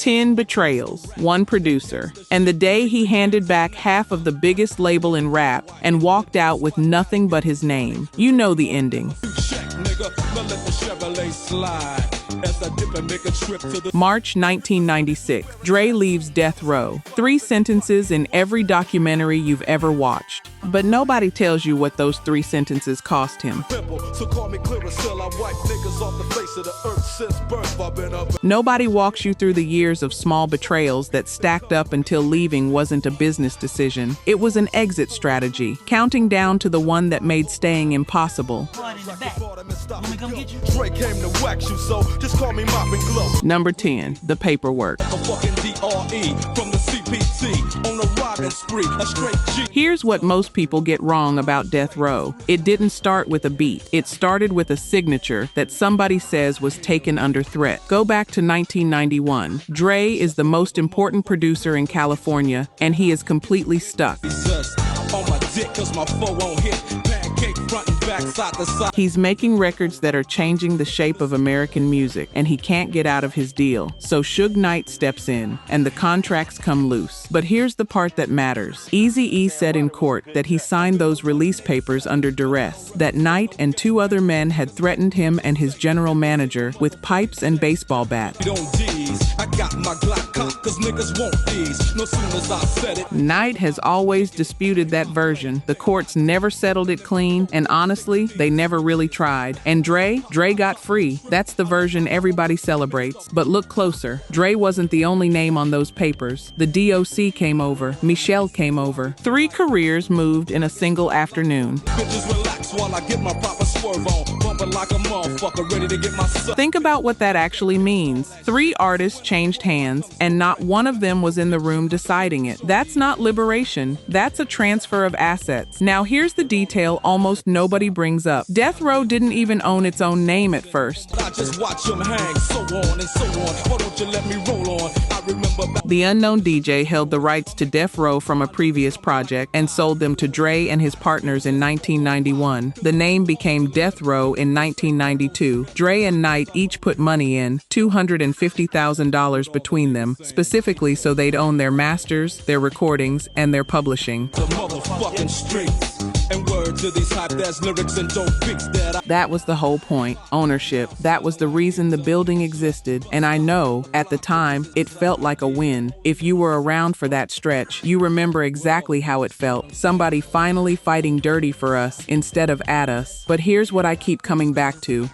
10 betrayals, 1 producer, and the day he handed back half of the biggest label in rap and walked out with nothing but his name. You know the ending. March 1996, Dre leaves death row. 3 sentences in every documentary you've ever watched. But nobody tells you what those 3 sentences cost him. Nobody walks you through the years of small betrayals that stacked up until leaving wasn't a business decision. It was an exit strategy, counting down to the one that made staying impossible. Number 10, the paperwork. Here's what most people get wrong about death row. It didn't start with a beat. It started with a signature that somebody says was taken under threat. Go back to 1991. Dre is the most important producer in California, and he is completely stuck. He's making records that are changing the shape of American music, and he can't get out of his deal. So Suge Knight steps in, and the contracts come loose. But here's the part that matters. Eazy-E said in court that he signed those release papers under duress, that Knight and 2 other men had threatened him and his general manager with pipes and baseball bats. Knight has always disputed that version. The courts never settled it clean, and honestly, they never really tried. And Dre got free. That's the version everybody celebrates. But look closer. Dre wasn't the only name on those papers. The D.O.C. came over. Michelle came over. 3 careers moved in a single afternoon. Think about what that actually means. 3 artists changed hands, and not one of them was in the room deciding it. That's not liberation. That's a transfer of assets. Now here's the detail almost nobody brings up. Death Row didn't even own its own name at first. The unknown DJ held the rights to Death Row from a previous project and sold them to Dre and his partners in 1991. The name became Death Row in 1992. Dre and Knight each put money in, $250,000 between them, specifically so they'd own their masters, their recordings, and their publishing. That was the whole point. Ownership. That was the reason the building existed. And I know, at the time, it felt like a win. If you were around for that stretch, you remember exactly how it felt. Somebody finally fighting dirty for us instead of at us. But here's what I keep coming back to.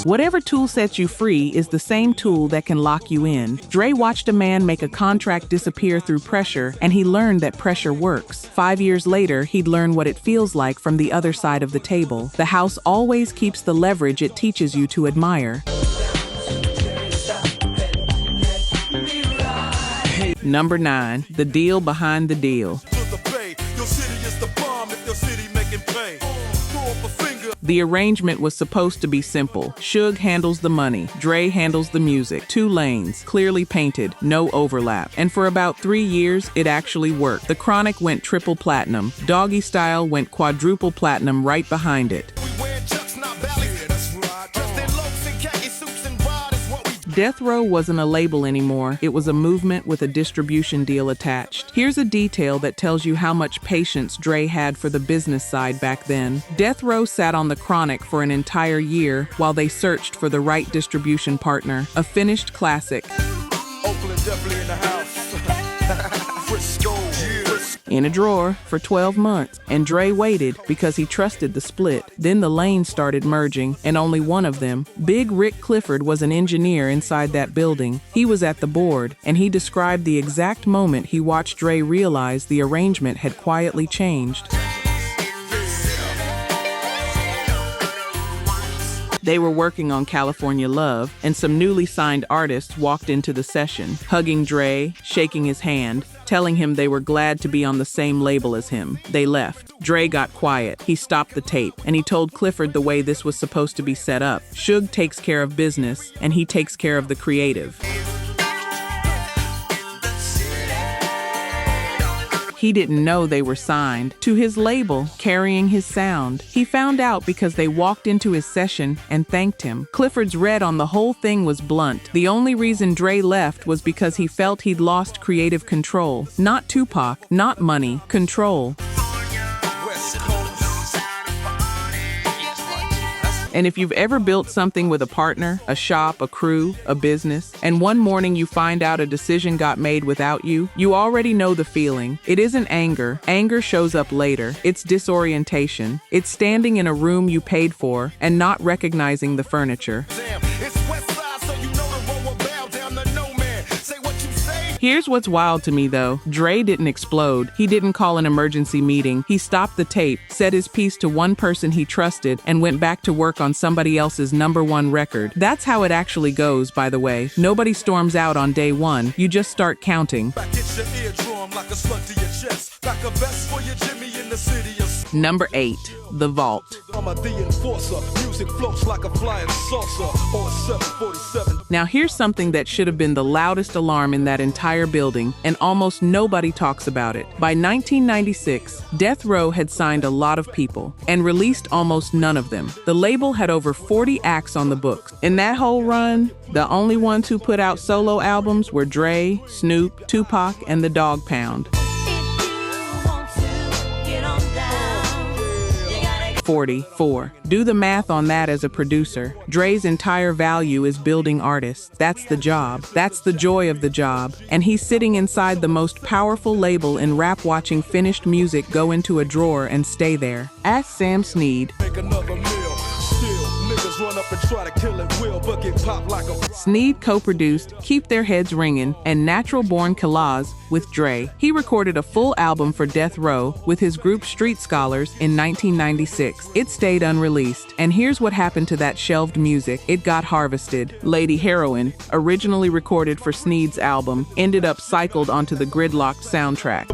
Whatever tool sets you free is the same tool that can lock you in. Dre watched a man make a contract disappear through pressure, and he learned that pressure works. 5 years later, he'd learn what it feels like from the other side of the table. The house always keeps the leverage it teaches you to admire. Number 9, the deal behind the deal. The arrangement was supposed to be simple. Suge handles the money. Dre handles the music. 2 lanes, clearly painted, no overlap. And for about 3 years, it actually worked. The Chronic went triple platinum. Doggy Style went quadruple platinum right behind it. Death Row wasn't a label anymore. It was a movement with a distribution deal attached. Here's a detail that tells you how much patience Dre had for the business side back then. Death Row sat on the Chronic for an entire year while they searched for the right distribution partner. A finished classic. Oakland definitely in the house. In a drawer for 12 months, and Dre waited because he trusted the split. Then the lanes started merging, and only one of them, Big Rick Clifford, was an engineer inside that building. He was at the board, and he described the exact moment he watched Dre realize the arrangement had quietly changed. They were working on California Love, and some newly signed artists walked into the session, hugging Dre, shaking his hand, telling him they were glad to be on the same label as him. They left. Dre got quiet. He stopped the tape, and he told Clifford the way this was supposed to be set up. Suge takes care of business, and he takes care of the creative. He didn't know they were signed to his label, carrying his sound. He found out because they walked into his session and thanked him. Clifford's read on the whole thing was blunt. The only reason Dre left was because he felt he'd lost creative control. Not Tupac, not money, control. And if you've ever built something with a partner, a shop, a crew, a business, and one morning you find out a decision got made without you, you already know the feeling. It isn't anger. Anger shows up later. It's disorientation. It's standing in a room you paid for and not recognizing the furniture. Here's what's wild to me though. Dre didn't explode. He didn't call an emergency meeting. He stopped the tape, said his piece to one person he trusted, and went back to work on somebody else's #1 record. That's how it actually goes, by the way. Nobody storms out on day one. You just start counting. Number 8, The Vault. Now here's something that should have been the loudest alarm in that entire building, and almost nobody talks about it. By 1996, Death Row had signed a lot of people and released almost none of them. The label had over 40 acts on the books. In that whole run, the only ones who put out solo albums were Dre, Snoop, Tupac, and the Dog Pound. 44. Do the math on that as a producer. Dre's entire value is building artists. That's the job. That's the joy of the job. And he's sitting inside the most powerful label in rap, watching finished music go into a drawer and stay there. Ask Sam Snead. Snead co-produced Keep Their Heads Ringin' and Natural Born Killers with Dre. He recorded a full album for Death Row with his group Street Scholars in 1996. It stayed unreleased. And here's what happened to that shelved music. It got harvested. Lady Heroin, originally recorded for Snead's album, ended up cycled onto the Gridlocked soundtrack.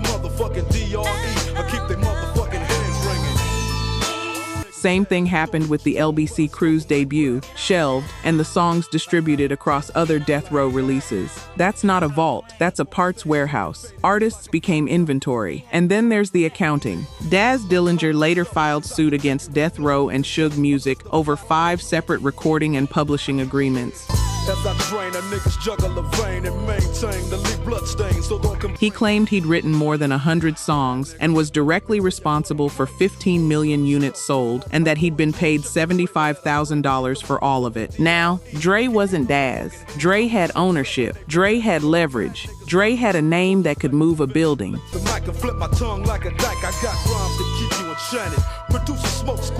Same thing happened with the LBC Crew's debut, shelved, and the songs distributed across other Death Row releases. That's not a vault, that's a parts warehouse. Artists became inventory. And then there's the accounting. Daz Dillinger later filed suit against Death Row and Suge Music over 5 separate recording and publishing agreements. He claimed he'd written more than 100 songs and was directly responsible for 15 million units sold, and that he'd been paid $75,000 for all of it. Now, Dre wasn't Daz. Dre had ownership. Dre had leverage. Dre had a name that could move a building.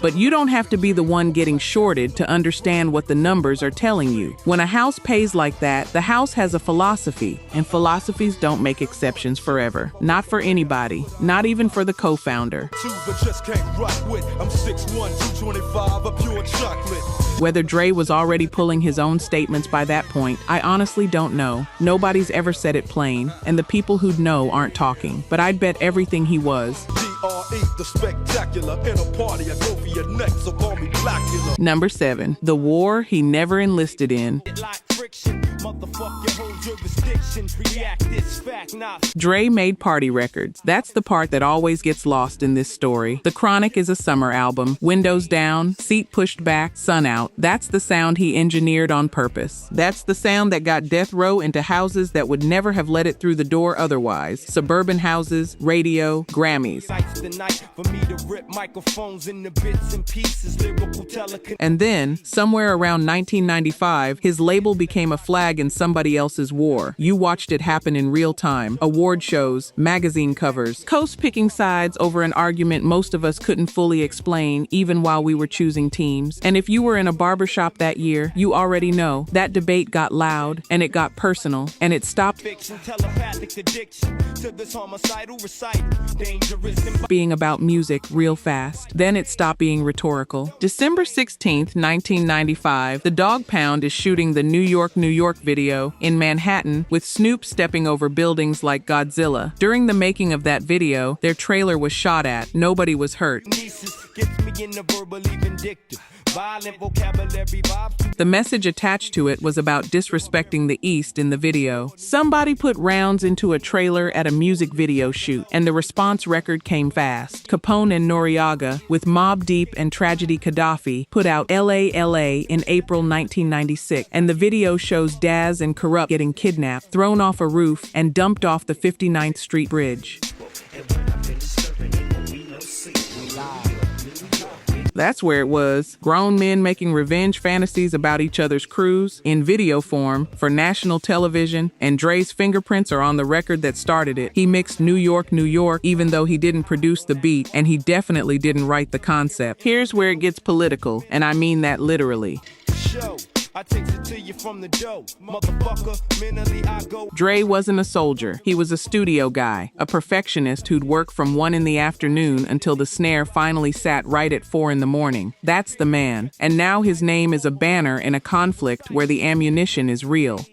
But you don't have to be the one getting shorted to understand what the numbers are telling you. When a house pays like that, the house has a philosophy, and philosophies don't make exceptions forever. Not for anybody, not even for the co-founder. Whether Dre was already pulling his own statements by that point, I honestly don't know. Nobody's ever said it plain, and the people who'd know aren't talking. But I'd bet everything he was. The spectacular in a party, I go for your neck, so call me Blackula. Number 7, the war he never enlisted in. Dre made party records. That's the part that always gets lost in this story. The Chronic is a summer album. Windows down, seat pushed back, sun out. That's the sound he engineered on purpose. That's the sound that got Death Row into houses that would never have let it through the door otherwise. Suburban houses, radio, Grammys. And then, somewhere around 1995, his label became a flag in somebody else's war. You watched it happen in real time. Award shows, magazine covers, coast picking sides over an argument most of us couldn't fully explain even while we were choosing teams. And if you were in a barbershop that year, you already know that debate got loud and it got personal and it stopped being about music real fast. Then it stopped being rhetorical. December 16th, 1995, the Dog Pound is shooting the New York video in Manhattan with Snoop stepping over buildings like Godzilla. During the making of that video, their trailer was shot at. Nobody was hurt. The message attached to it was about disrespecting the East in the video. Somebody put rounds into a trailer at a music video shoot, and the response record came fast. Capone and Noriega, with Mobb Deep and Tragedy Khadafi, put out L.A. in April 1996, and the video shows Daz and Corrupt getting kidnapped, thrown off a roof, and dumped off the 59th Street Bridge. That's where it was. Grown men making revenge fantasies about each other's crews in video form for national television, and Dre's fingerprints are on the record that started it. He mixed New York, New York, even though he didn't produce the beat, and he definitely didn't write the concept. Here's where it gets political, and I mean that literally. I takes it to you from the dough. Motherfucker, mentally I go. Dre wasn't a soldier. He was a studio guy, a perfectionist who'd work from 1 in the afternoon until the snare finally sat right at 4 in the morning. That's the man. And now his name is a banner in a conflict where the ammunition is real.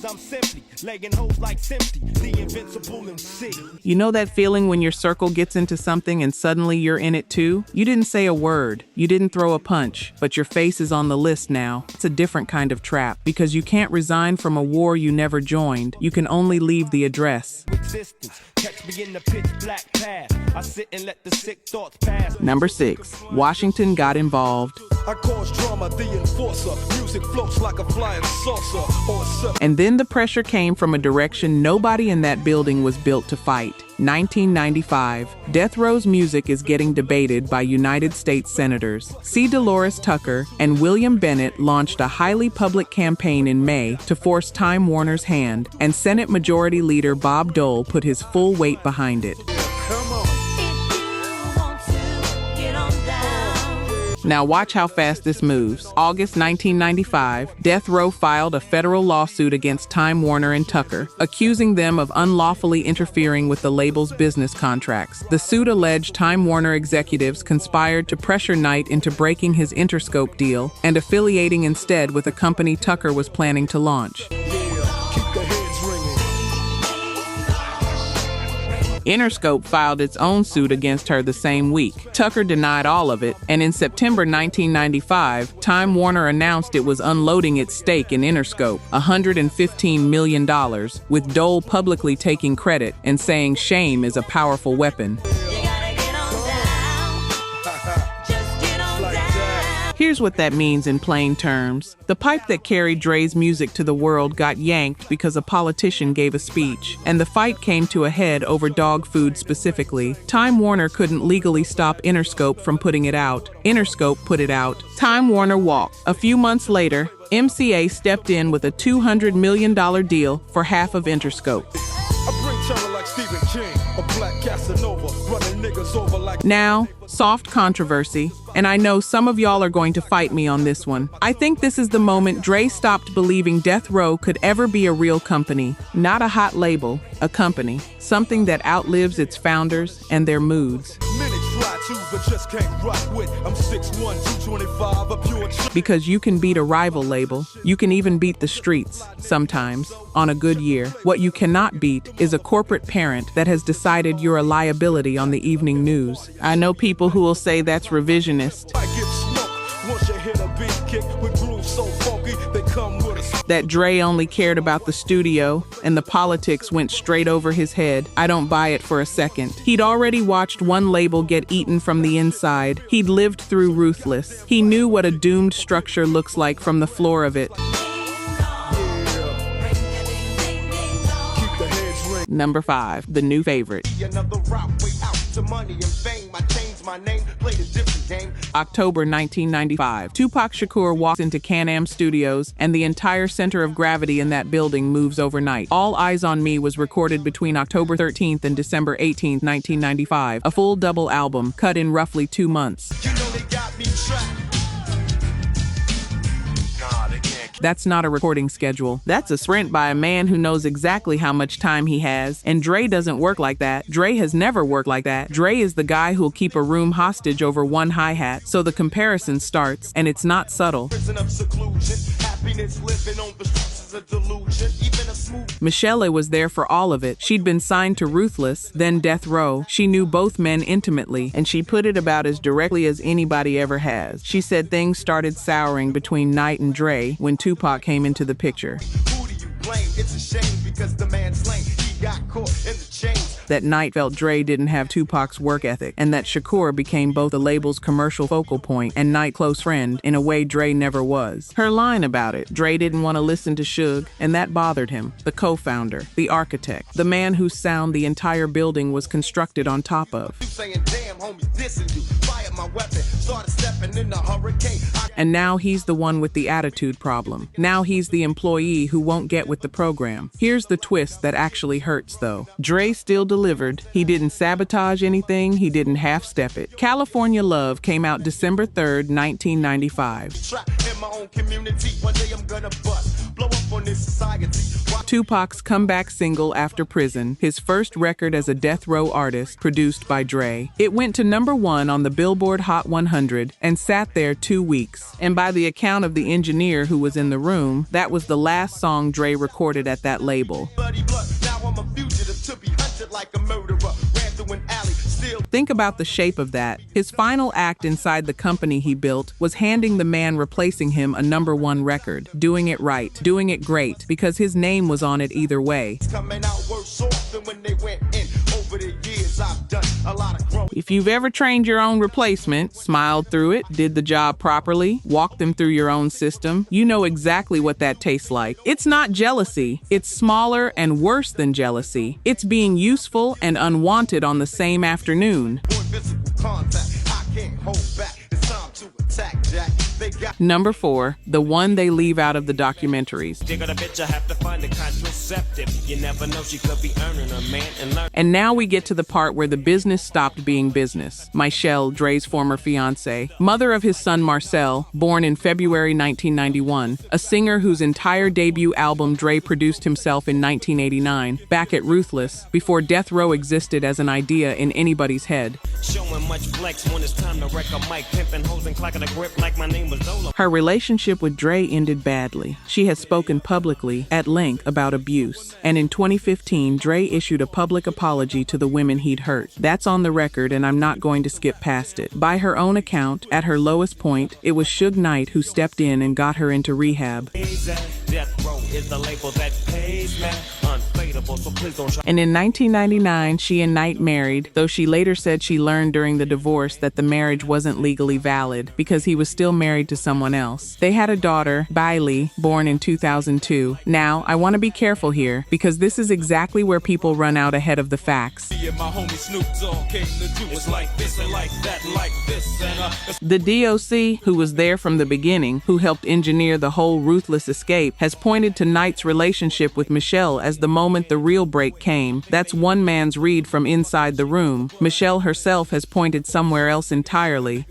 I'm simply legging hoes like Simpty, the invincible MC. You know that feeling when your circle gets into something and suddenly you're in it too? You didn't say a word, you didn't throw a punch, but your face is on the list now. It's a different kind of trap, because you can't resign from a war you never joined. You can only leave the address. Catch me in the pitch black path. I sit and let the sick thoughts pass. Number 6. Washington got involved. I cause drama, the enforcer. Music floats like a flying saucer. And then the pressure came from a direction nobody in that building was built to fight. 1995. Death Row's music is getting debated by United States senators. C. Dolores Tucker and William Bennett launched a highly public campaign in May to force Time Warner's hand, and Senate Majority Leader Bob Dole put his full weight behind it. Now watch how fast this moves. August 1995, Death Row filed a federal lawsuit against Time Warner and Tucker, accusing them of unlawfully interfering with the label's business contracts. The suit alleged Time Warner executives conspired to pressure Knight into breaking his Interscope deal and affiliating instead with a company Tucker was planning to launch. Interscope filed its own suit against her the same week. Tucker denied all of it, and in September 1995, Time Warner announced it was unloading its stake in Interscope, $115 million, with Dole publicly taking credit and saying shame is a powerful weapon. Here's what that means in plain terms. The pipe that carried Dre's music to the world got yanked because a politician gave a speech, and the fight came to a head over dog food specifically. Time Warner couldn't legally stop Interscope from putting it out. Interscope put it out. Time Warner walked. A few months later, MCA stepped in with a $200 million deal for half of Interscope. Now, soft controversy, and I know some of y'all are going to fight me on this one. I think this is the moment Dre stopped believing Death Row could ever be a real company, not a hot label, a company, something that outlives its founders and their moods. Because you can beat a rival label, you can even beat the streets, sometimes, on a good year. What you cannot beat is a corporate parent that has decided you're a liability on the evening news. I know people who will say that's revisionist. That Dre only cared about the studio and the politics went straight over his head. I don't buy it for a second. He'd already watched one label get eaten from the inside. He'd lived through Ruthless. He knew what a doomed structure looks like from the floor of it. Number 5, the new favorite. October 1995. Tupac Shakur walks into Can-Am Studios, and the entire center of gravity in that building moves overnight. All Eyes on Me was recorded between October 13th and December 18th, 1995. A full double album, cut in roughly 2 months. You know they got me trapped. That's not a recording schedule. That's a sprint by a man who knows exactly how much time he has. And Dre doesn't work like that. Dre has never worked like that. Dre is the guy who'll keep a room hostage over one hi-hat. So the comparison starts, and it's not subtle. Michelle was there for all of it. She'd been signed to Ruthless, then Death Row. She knew both men intimately, and she put it about as directly as anybody ever has. She said things started souring between Knight and Dre when Tupac came into the picture. Who do you blame? It's a shame because the man's lame. He got caught in the chains. That Knight felt Dre didn't have Tupac's work ethic, and that Shakur became both the label's commercial focal point and Knight's close friend in a way Dre never was. Her line about it, Dre didn't want to listen to Suge, and that bothered him. The co-founder, the architect, the man whose sound the entire building was constructed on top of. You saying, damn, homie, dissing you. Fired my weapon, started stepping in the hurricane. And now he's the one with the attitude problem. Now he's the employee who won't get with the program. Here's the twist that actually hurts, though. Dre still delivered. He didn't sabotage anything. He didn't half-step it. California Love came out December 3rd, 1995. Trapped in my own community. One day I'm gonna bust. Blow up on this society. Tupac's comeback single after prison, his first record as a Death Row artist, produced by Dre. It went to #1 on the Billboard Hot 100 and sat there 2 weeks. And by the account of the engineer who was in the room, that was the last song Dre recorded at that label. Bloody blood. Now I'm a fugitive to be hunted like a murderer. Ran through an alley. Still. Think about the shape of that. His final act inside the company he built was handing the man replacing him a #1 record, doing it right, doing it great, because his name was on it either way. Coming out worse off than when they went in. Over the years I've done a lot of growth. If you've ever trained your own replacement, smiled through it, did the job properly, walked them through your own system, you know exactly what that tastes like. It's not jealousy. It's smaller and worse than jealousy. It's being useful and unwanted on the same afternoon. Invisible contact. I can't hold back. It's time to attack, Jack. They got #4, the one they leave out of the documentaries. Dig on a bitch, I have to find a contraceptive. You never know, she could be earning a man and learn. And now we get to the part where the business stopped being business. Michelle, Dre's former fiancée, mother of his son Marcel, born in February 1991, a singer whose entire debut album Dre produced himself in 1989, back at Ruthless, before Death Row existed as an idea in anybody's head. Showing much flex when it's time to wreck a mic, pimping hoes and clacking a grip like my name was Dole. Her relationship with Dre ended badly. She has spoken publicly at length about abuse. And in 2015, Dre issued a public apology to the women he'd hurt. That's on the record, and I'm not going to skip past it. By her own account, at her lowest point, it was Suge Knight who stepped in and got her into rehab. Death Row is the label that pays me. Unfadable, so please don't try. And in 1999, she and Knight married, though she later said she learned during the divorce that the marriage wasn't legally valid because he was still married to someone else. They had a daughter, B.I.G, born in 2002. Now, I want to be careful here because this is exactly where people run out ahead of the facts. The DOC, who was there from the beginning, who helped engineer the whole Ruthless escape, has pointed to Knight's relationship with Michelle as the moment the real break came. That's one man's read from inside the room. Michelle herself has pointed somewhere else entirely.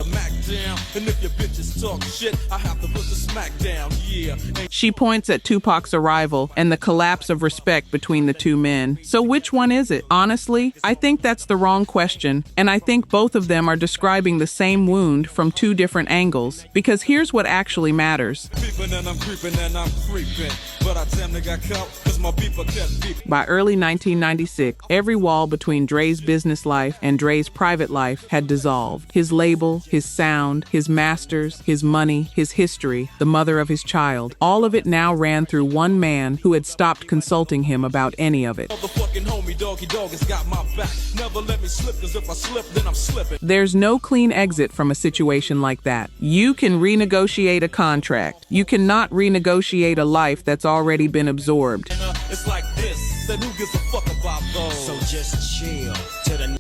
She points at Tupac's arrival and the collapse of respect between the two men. So which one is it? Honestly, I think that's the wrong question, and I think both of them are describing the same wound from two different angles. Because here's what actually matters. By early 1996, every wall between Dre's business life and Dre's private life had dissolved. His label, his sound, his masters, his money, his history, the mother of his child, all of it now ran through one man who had stopped consulting him about any of it. There's no clean exit from a situation like that. You can renegotiate a contract. You cannot renegotiate a life that's already been absorbed. It's like this, then who gives a fuck about those? So just chill.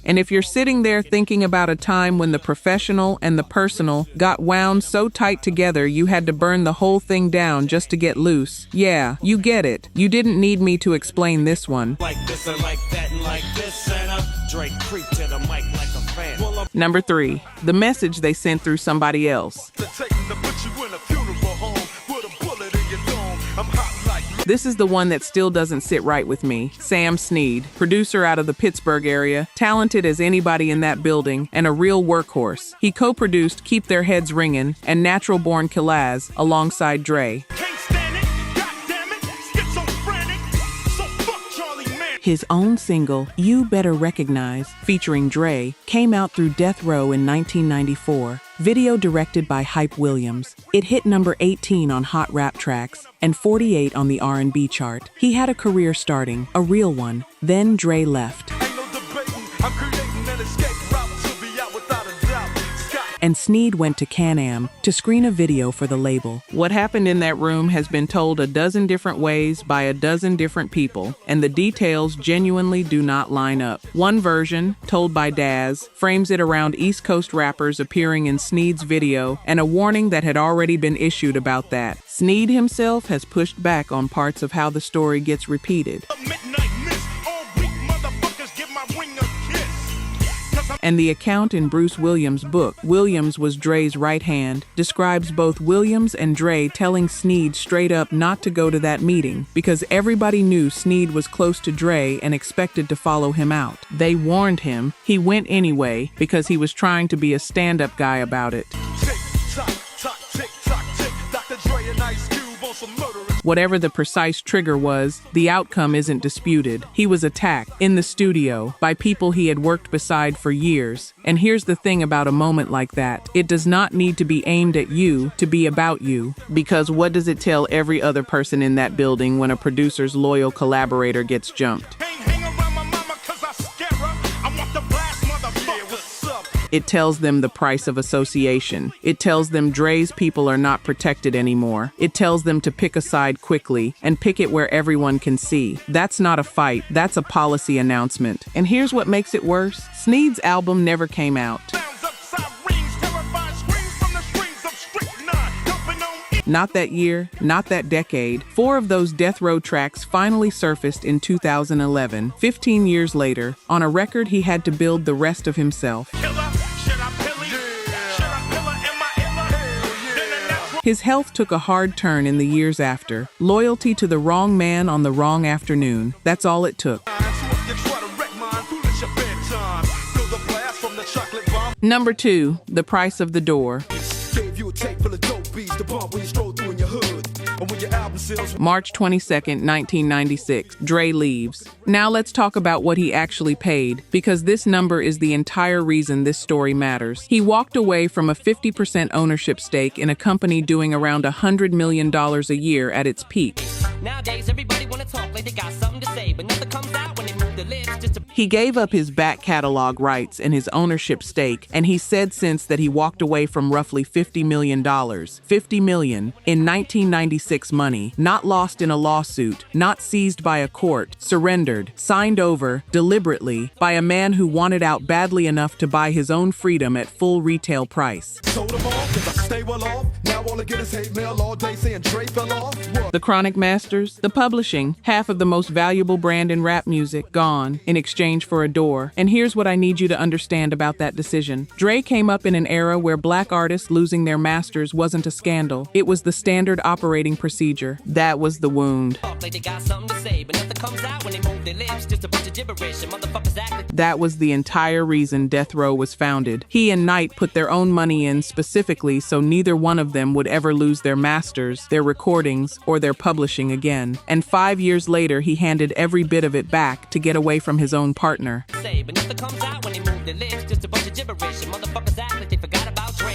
And if you're sitting there thinking about a time when the professional and the personal got wound so tight together you had to burn the whole thing down just to get loose, yeah, you get it. You didn't need me to explain this one. Like this and like that and like this and Drake creep to the mic like a fan. #3, the message they sent through somebody else. This is the one that still doesn't sit right with me. Sam Snead, producer out of the Pittsburgh area, talented as anybody in that building, and a real workhorse. He co-produced Keep Their Heads Ringin' and Natural Born Killaz alongside Dre. Can't stand it, goddamn it. His own single, You Better Recognize, featuring Dre, came out through Death Row in 1994. Video directed by Hype Williams. It hit number 18 on Hot Rap Tracks and 48 on the R&B chart. He had a career starting, a real one. Then Dre left. And Sneed went to Can-Am to screen a video for the label. What happened in that room has been told a dozen different ways by a dozen different people, and the details genuinely do not line up. One version, told by Daz, frames it around East Coast rappers appearing in Sneed's video and a warning that had already been issued about that. Sneed himself has pushed back on parts of how the story gets repeated. And the account in Bruce Williams' book, Williams Was Dre's Right Hand, describes both Williams and Dre telling Sneed straight up not to go to that meeting because everybody knew Sneed was close to Dre and expected to follow him out. They warned him. He went anyway because he was trying to be a stand-up guy about it. Whatever the precise trigger was, the outcome isn't disputed. He was attacked in the studio by people he had worked beside for years. And here's the thing about a moment like that. It does not need to be aimed at you to be about you. Because what does it tell every other person in that building when a producer's loyal collaborator gets jumped? It tells them the price of association. It tells them Dre's people are not protected anymore. It tells them to pick a side quickly and pick it where everyone can see. That's not a fight, that's a policy announcement. And here's what makes it worse. Sneed's album never came out. Not that year, not that decade. 4 of those Death Row tracks finally surfaced in 2011, 15 years later, on a record he had to build the rest of himself. His health took a hard turn in the years after. Loyalty to the wrong man on the wrong afternoon. That's all it took. Number 2, The Price of the Door. March 22nd, 1996. Dre leaves. Now let's talk about what he actually paid, because this number is the entire reason this story matters. He walked away from a 50% ownership stake in a company doing around $100 million a year at its peak. Nowadays, everybody wanna talk like they got something to say, but nothing comes out when they move their lips just to... He gave up his back catalog rights and his ownership stake, and he said since that he walked away from roughly $50 million. $50 million in 1996 money, not lost in a lawsuit, not seized by a court, surrendered, signed over, deliberately, by a man who wanted out badly enough to buy his own freedom at full retail price. The Chronic Masters, the publishing, half of the most valuable brand in rap music, gone in exchange for a door. And here's what I need you to understand about that decision. Dre came up in an era where black artists losing their masters wasn't a scandal. It was the standard operating procedure. That was the wound. That was the entire reason Death Row was founded. He and Knight put their own money in specifically so neither one of them would ever lose their masters, their recordings, or their publishing again. And 5 years later, he handed every bit of it back to get away from his own partner.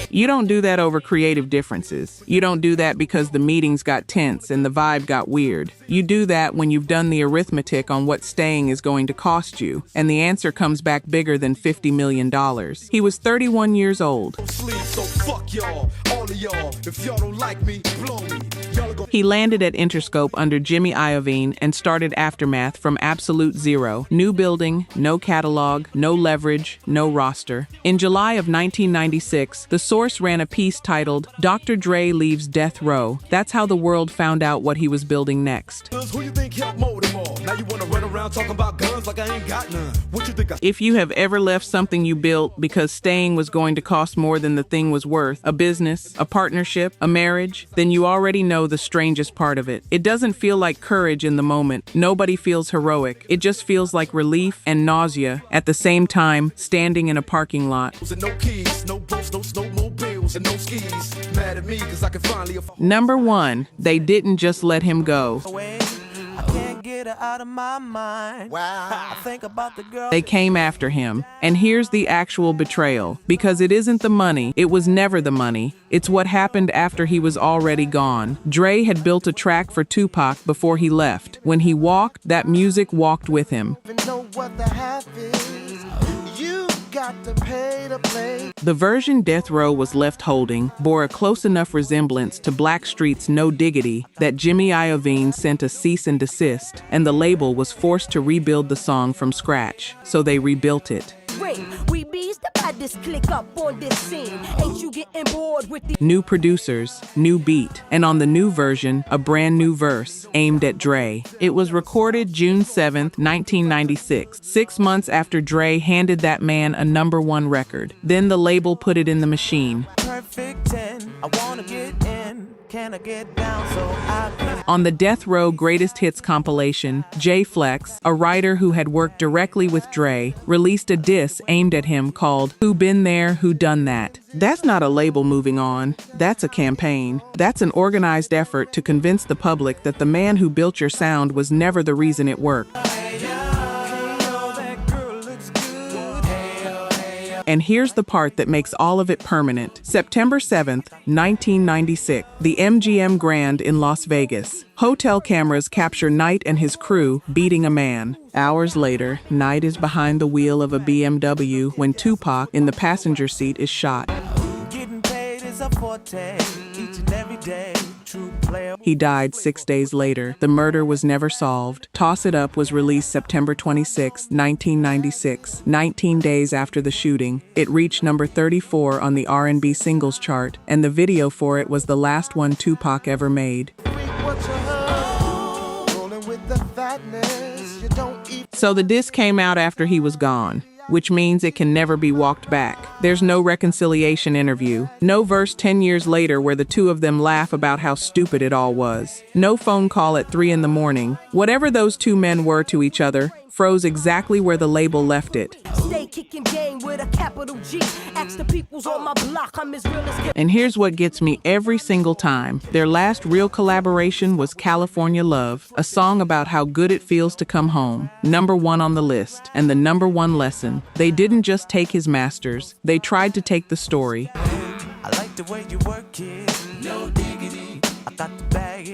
You don't do that over creative differences. You don't do that because the meetings got tense and the vibe got weird. You do that when you've done the arithmetic on what staying is going to cost you, and the answer comes back bigger than $50 million. He was 31 years old. He landed at Interscope under Jimmy Iovine and started Aftermath from absolute zero. New building, no catalog, no leverage, no roster. In July of 1996, The Source ran a piece titled, Dr. Dre Leaves Death Row. That's how the world found out what he was building next. If you have ever left something you built because staying was going to cost more than the thing was worth, a business, a partnership, a marriage, then you already know the strangest part of it. It doesn't feel like courage in the moment. Nobody feels heroic. It just feels like relief and nausea at the same time, standing in a parking lot. Number 1, they didn't just let him go. get her out of my mind. Wow. I think about the girl. They came after him. And here's the actual betrayal. Because it isn't the money. It was never the money. It's what happened after he was already gone. Dre had built a track for Tupac before he left. When he walked, that music walked with him. Know what the half is. You got to pay to play. The version Death Row was left holding bore a close enough resemblance to Blackstreet's No Diggity that Jimmy Iovine sent a cease and desist, and the label was forced to rebuild the song from scratch. So they rebuilt it. We bees the baddest click up on this scene. Ain't you getting bored with the New producers, new beat, and on the new version, a brand new verse aimed at Dre. It was recorded June 7th, 1996, 6 months after Dre handed that man a #1 record. Then the label put it in the machine. Perfect 10. I wanna get in. Can I get down so I can? On the Death Row Greatest Hits compilation, J Flex, a writer who had worked directly with Dre, released a diss aimed at him called Who Been There, Who Done That. That's not a label moving on. That's a campaign. That's an organized effort to convince the public that the man who built your sound was never the reason it worked. And here's the part that makes all of it permanent. September 7th, 1996, the MGM Grand in Las Vegas. Hotel cameras capture Knight and his crew beating a man. Hours later, Knight is behind the wheel of a BMW when Tupac in the passenger seat is shot. Getting paid is a forte, each and every day. True player. He died 6 days later. The murder was never solved. Toss It Up was released September 26, 1996, 19 days after the shooting. It reached number 34 on the R&B singles chart, and the video for it was the last one Tupac ever made. Rolling with the fatness. You don't eat. So the disc came out after he was gone, which means it can never be walked back. There's no reconciliation interview. No verse 10 years later where the two of them laugh about how stupid it all was. No phone call at 3 in the morning. Whatever those two men were to each other froze exactly where the label left it. stay kicking game with a capital G. Ask the peoples on my block, I'm as real as And here's what gets me every single time. Their last real collaboration was California Love, a song about how good it feels to come home. #1 on the list, and the #1 lesson. They didn't just take his masters, they tried to take the story. I like the way you work it. No diggity. I got the bag.